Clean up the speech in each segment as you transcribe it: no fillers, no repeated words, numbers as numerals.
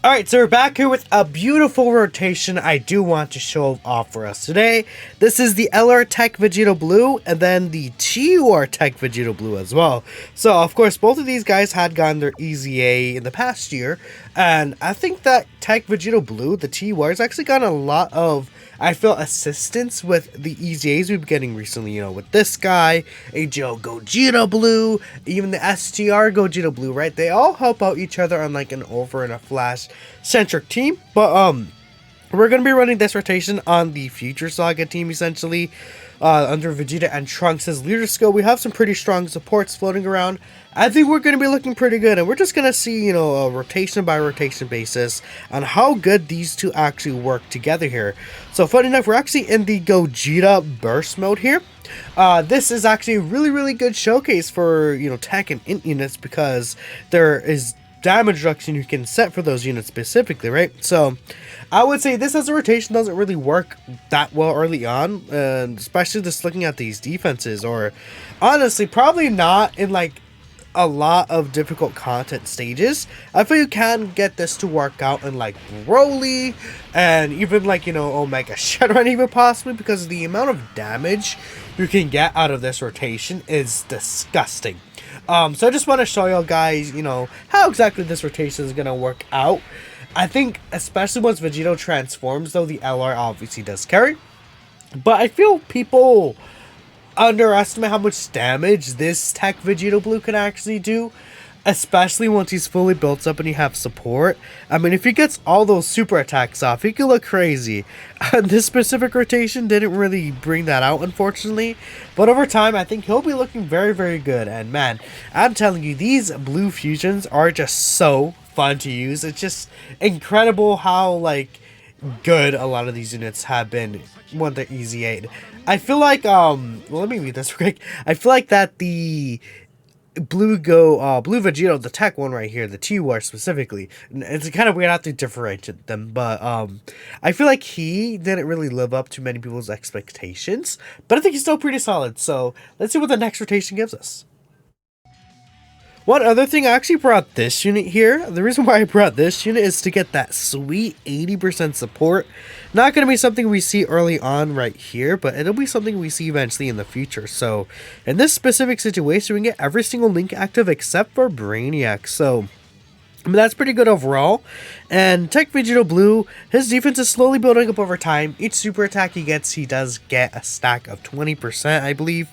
Alright, so we're back here with a beautiful rotation I do want to show off for us today. This is the LR Tech Vegito Blue, and then the TUR Tech Vegito Blue as well. So, of course, both of these guys had gotten their EZA in the past year, and I think that Tech Vegito Blue, the TUR, has actually gotten a lot of, I feel, assistance with the EZAs we've been getting recently, you know, with this guy, AGO Gogeta Blue, even the STR Gogeta Blue, right? They all help out each other on like an over and a flash centric team, but we're going to be running this rotation on the Future Saga team, essentially, under Vegeta and Trunks' leader skill. We have some pretty strong supports floating around. I think we're going to be looking pretty good, and we're just going to see, you know, a rotation by rotation basis on how good these two actually work together here. So, funny enough, we're actually in the Gogeta burst mode here. This is actually a really good showcase for, you know, tech and int units, because there is damage reduction you can set for those units specifically, right? So I would say this as a rotation doesn't really work that well early on, and especially just looking at these defenses, or honestly probably not in like a lot of difficult content stages. I feel you can get this to work out in like Broly and even like, you know, Omega Shenron even possibly, because the amount of damage you can get out of this rotation is disgusting. So I just want to show y'all guys, you know, how exactly this rotation is going to work out. I think, especially once Vegito transforms, though, the LR obviously does carry. But I feel people underestimate how much damage this Tech Vegito Blue can actually do, especially once he's fully built up and you have support. I mean, if he gets all those super attacks off, he could look crazy. This specific rotation didn't really bring that out, unfortunately. But over time, I think he'll be looking very good. And man, I'm telling you, these blue fusions are just so fun to use. It's just incredible how, like, good a lot of these units have been when they're EZA'd. I feel like, well, let me read this quick. I feel like that the Blue Vegito, the tech one right here, the TUR specifically, it's kind of weird how to differentiate them, but I feel like he didn't really live up to many people's expectations, but I think he's still pretty solid. So let's see what the next rotation gives us. One other thing, I actually brought this unit here. The reason why I brought this unit is to get that sweet 80% support. Not going to be something we see early on right here, but it'll be something we see eventually in the future. So, in this specific situation, we can get every single link active except for Brainiac. So, I mean, that's pretty good overall. And Tech Vegito Blue, his defense is slowly building up over time. Each super attack he gets, he does get a stack of 20%, I believe.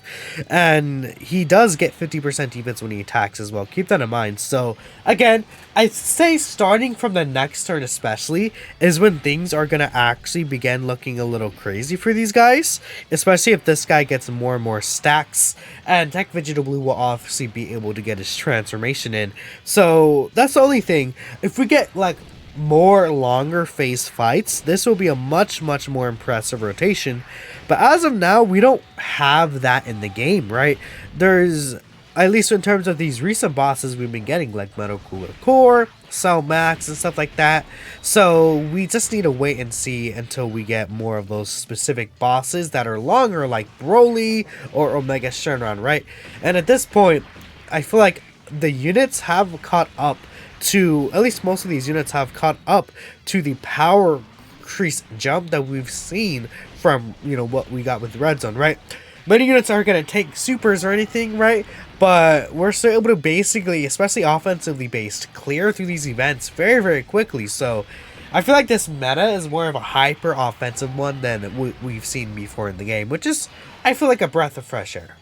And he does get 50% defense when he attacks as well. Keep that in mind. So, again, I'd say starting from the next turn especially is when things are going to actually begin looking a little crazy for these guys. Especially if this guy gets more and more stacks. And Tech Vegito Blue will obviously be able to get his transformation in. So, that's the only thing. If we get, like, more longer phase fights, this will be a much more impressive rotation. But as of now, we don't have that in the game, right? There's, at least in terms of these recent bosses we've been getting, like Metal Cooler Core, Cell Max, and stuff like that. So we just need to wait and see until we get more of those specific bosses that are longer, like Broly or Omega Shenron, right? And at this point, I feel like the units have caught up to, at least most of these units have caught up to the power increase jump that we've seen from, you know, what we got with Red Zone, right? Many units aren't going to take supers or anything, right? But we're still able to basically, especially offensively based, clear through these events very quickly. So I feel like this meta is more of a hyper offensive one than we've seen before in the game, which is, I feel like, a breath of fresh air.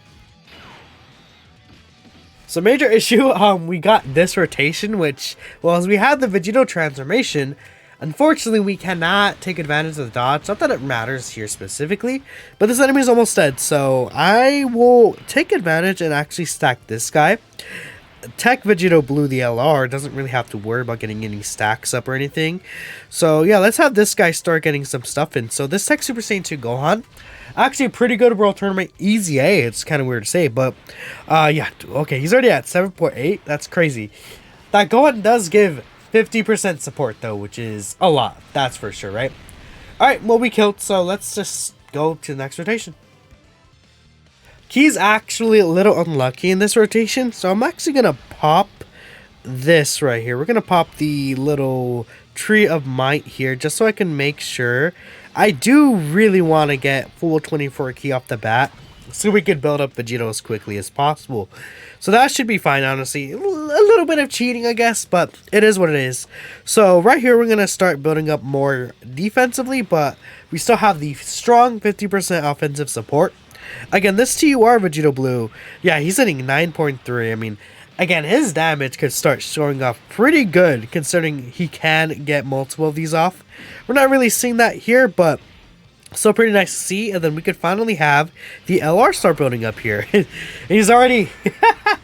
So major issue, we got this rotation, which, well, as we had the Vegito transformation, unfortunately we cannot take advantage of the dodge. Not that it matters here specifically, but this enemy is almost dead, so I will take advantage and actually stack this guy. Tech Vegito Blue, the LR, doesn't really have to worry about getting any stacks up or anything. So yeah, let's have this guy start getting some stuff in. So this Tech Super Saiyan 2 Gohan, actually a pretty good World Tournament EZA. It's kind of weird to say, but yeah, okay, he's already at 7.8. That's crazy. That Gohan does give 50% support though, which is a lot. That's for sure, right? Alright, well, we killed, so let's just go to the next rotation. He's actually a little unlucky in this rotation, so I'm actually going to pop this right here. We're going to pop the little Tree of Might here just so I can make sure. I do really want to get full 24 key off the bat so we could build up Vegito as quickly as possible. So that should be fine, honestly. A little bit of cheating, I guess, but it is what it is. So right here, we're going to start building up more defensively, but we still have the strong 50% offensive support. Again, this TUR Vegito Blue, yeah, he's hitting 9.3. I mean, again, his damage could start showing off pretty good, considering he can get multiple of these off. We're not really seeing that here, but still pretty nice to see. And then we could finally have the LR start building up here. He's already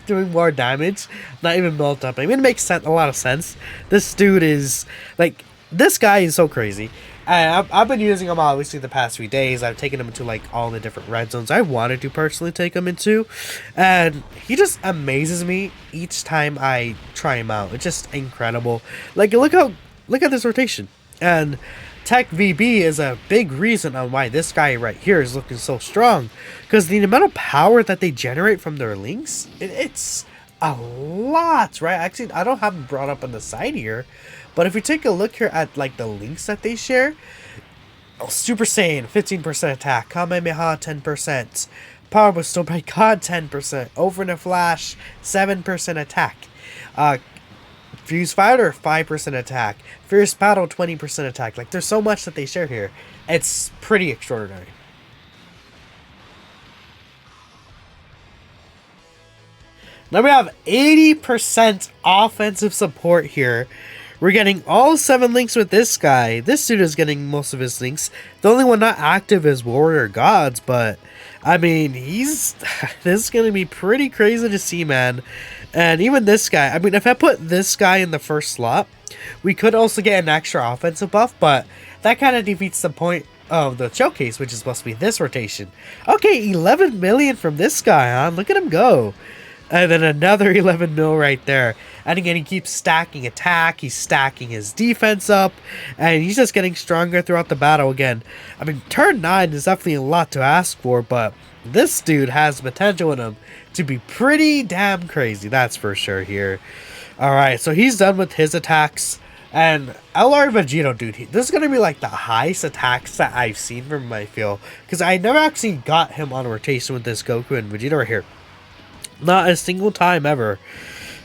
doing more damage, not even built up. I mean, it makes a lot of sense. This dude is, like, this guy is so crazy. I've been using him obviously the past few days. I've taken him into like all the different red zones I wanted to personally take him into, and he just amazes me each time I try him out. It's just incredible. Like, look at this rotation, and Tech VB is a big reason on why this guy right here is looking so strong, because the amount of power that they generate from their links, it's a lot, right? Actually, I don't have them brought up on the side here. But if you take a look here at like the links that they share, Super Saiyan 15% attack, Kamehameha 10%, Power Bestow by God 10%, Over in a Flash 7% attack, Fuse Fighter 5% attack, Fierce Battle 20% attack. Like, there's so much that they share here. It's pretty extraordinary. Now we have 80% offensive support here. We're getting all 7 links with this guy. This dude is getting most of his links. The only one not active is Warrior Gods, but I mean, this is going to be pretty crazy to see, man. And even this guy, I mean, if I put this guy in the first slot, we could also get an extra offensive buff, but that kind of defeats the point of the showcase, which is supposed to be this rotation. Okay, 11 million from this guy, huh? Look at him go. And then another 11 mil right there. And again, he keeps stacking attack. He's stacking his defense up. And he's just getting stronger throughout the battle again. I mean, turn 9 is definitely a lot to ask for. But this dude has potential in him to be pretty damn crazy. That's for sure here. Alright, so he's done with his attacks. And LR Vegito, dude, this is going to be like the highest attacks that I've seen from him, I feel. Because I never actually got him on a rotation with this Goku and Vegito right here. Not a single time ever.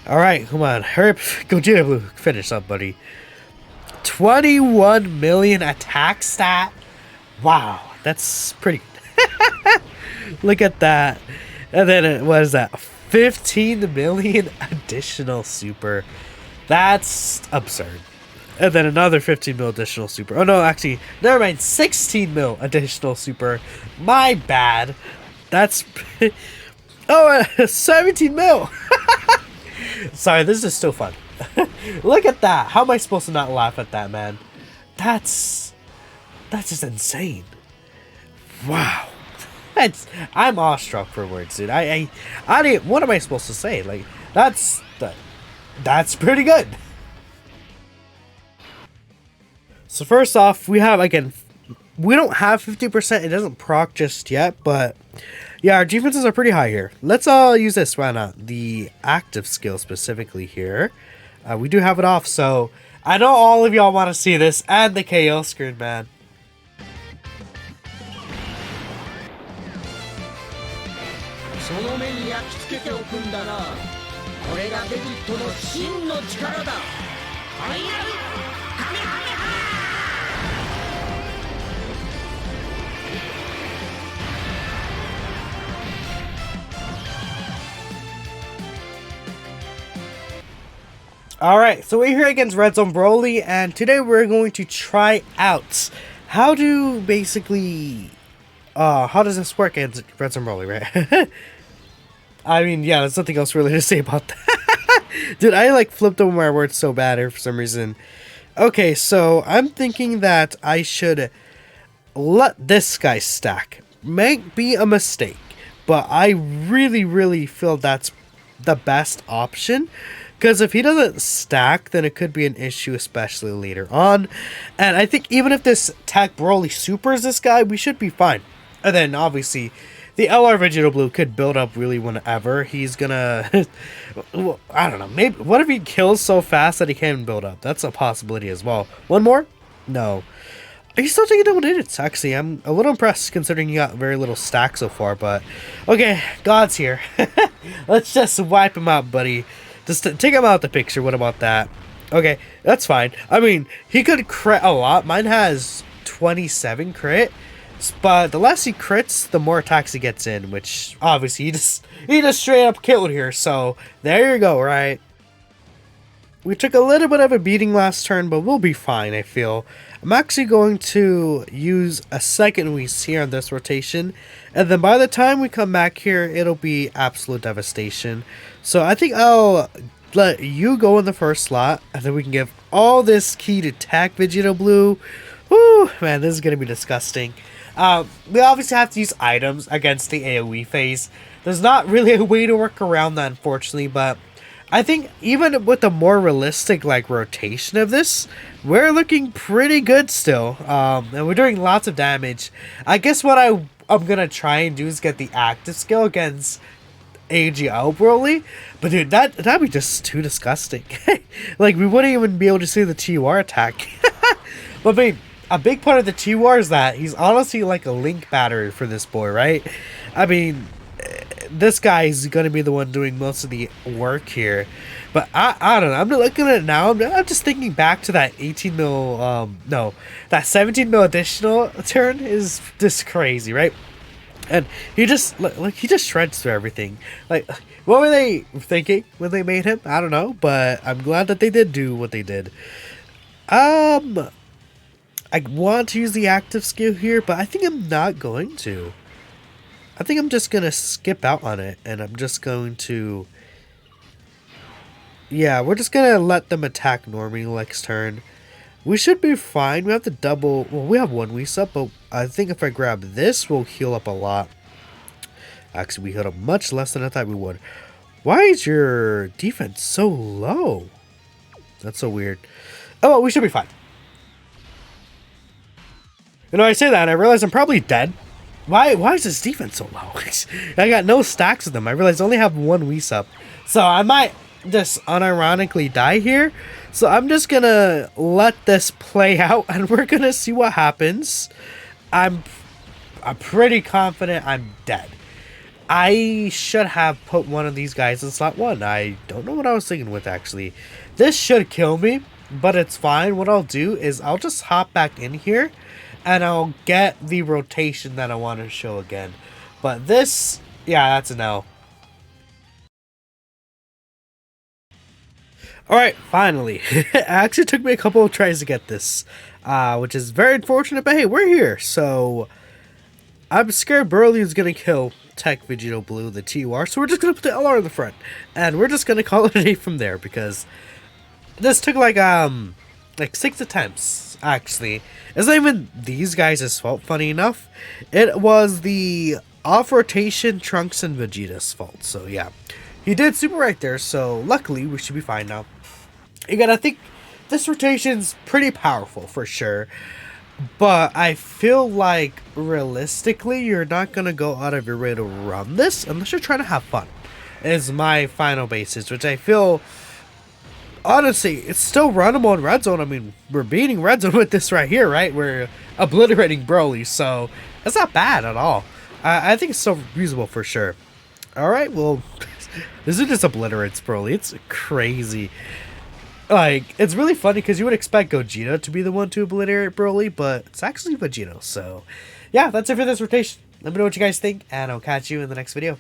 Alright, come on. Hurry up. Vegito Blue. Finish up, buddy. 21 million attack stat. Wow. That's pretty good. Look at that. And then, what is that? 15 million additional super. That's absurd. And then another 15 mil additional super. Oh, no, actually, never mind. 16 mil additional super. My bad. That's... Oh, 17 mil! Sorry, this is still fun. Look at that. How am I supposed to not laugh at that, man? That's just insane. Wow. I'm awestruck for words, dude. I didn't, what am I supposed to say? Like, that's pretty good. So first off, we have, again, we don't have 50%. It doesn't proc just yet, but yeah, our defenses are pretty high here. Let's use this. Why not? The active skill specifically here. We do have it off, so I know all of y'all want to see this and the KO screen, man. Alright, so we're here against Red Zone Broly, and today we're going to try out how to basically, how does this work against Red Zone Broly, right? I mean, yeah, there's nothing else really to say about that. Dude, I like flipped over my words so bad here for some reason. Okay, so I'm thinking that I should let this guy stack. Might be a mistake, but I really feel that's the best option. Because if he doesn't stack, then it could be an issue, especially later on. And I think even if this Tech Broly supers this guy, we should be fine. And then, obviously, the LR Vegito Blue could build up really whenever he's gonna. Well, I don't know. Maybe what if he kills so fast that he can't build up? That's a possibility as well. One more? No. Are you still taking double digits? Actually, I'm a little impressed considering you got very little stack so far. But okay, God's here. Let's just wipe him out, buddy. Just take him out the picture. What about that? Okay, that's fine. I mean, he could crit a lot. Mine has 27 crit. But the less he crits, the more attacks he gets in, which obviously he just straight up killed here. So there you go, right? We took a little bit of a beating last turn, but we'll be fine, I feel. I'm actually going to use a second Whis here on this rotation, and then by the time we come back here, it'll be absolute devastation. So I think I'll let you go in the first slot, and then we can give all this key to Tech Vegito Blue. Whew, man, this is going to be disgusting. We obviously have to use items against the AoE phase. There's not really a way to work around that, unfortunately, but I think even with the more realistic like rotation of this, we're looking pretty good still. And we're doing lots of damage. I guess what I'm gonna try and do is get the active skill against AGL Broly, but dude, that'd be just too disgusting. Like we wouldn't even be able to see the TUR attack. But babe, a big part of the TUR is that he's honestly like a link battery for this boy, right? I mean, this guy is going to be the one doing most of the work here. But I don't know. I'm looking at it now. I'm just thinking back to that 18 mil, no, that 17 mil additional turn is just crazy, right? And he just, like, he just shreds through everything. Like, what were they thinking when they made him? I don't know. But I'm glad that they did do what they did. I want to use the active skill here, but I think I'm not going to. I think I'm just going to skip out on it, and I'm just going to... Yeah, we're just going to let them attack normally next turn. We should be fine. We have to double... Well, we have one Whis up, but I think if I grab this, we'll heal up a lot. Actually, we healed up much less than I thought we would. Why is your defense so low? That's so weird. Oh, well, we should be fine. You know, I say that and I realize I'm probably dead. Why is this defense so low? I got no stacks of them. I realize I only have one Whis up. So I might just unironically die here. So I'm just gonna let this play out and we're gonna see what happens. I'm pretty confident I'm dead. I should have put one of these guys in slot 1. I don't know what I was thinking with actually. This should kill me, but it's fine. What I'll do is I'll just hop back in here and I'll get the rotation that I want to show again. But this, yeah, that's a no. Alright, finally. It actually took me a couple of tries to get this, which is very unfortunate, but hey, we're here. So, I'm scared Broly is going to kill Tech Vegito Blue, the TUR, so we're just going to put the LR in the front. And we're just going to call it a day from there, because this took like 6 attempts, actually. It's not even these guys' fault, funny enough. It was the off-rotation Trunks and Vegeta's fault, so yeah. He did super right there, so luckily we should be fine now. Again, I think this rotation's pretty powerful for sure, but I feel like realistically you're not going to go out of your way to run this unless you're trying to have fun, is my final basis, which I feel, honestly, it's still runnable in Red Zone. I mean, we're beating Red Zone with this right here, right? We're obliterating Broly, so that's not bad at all. I think it's still usable for sure. Alright, well, this is just obliterates Broly. It's crazy. Like, it's really funny because you would expect Gogeta to be the one to obliterate Broly, but it's actually Vegito. So, yeah, that's it for this rotation. Let me know what you guys think, and I'll catch you in the next video.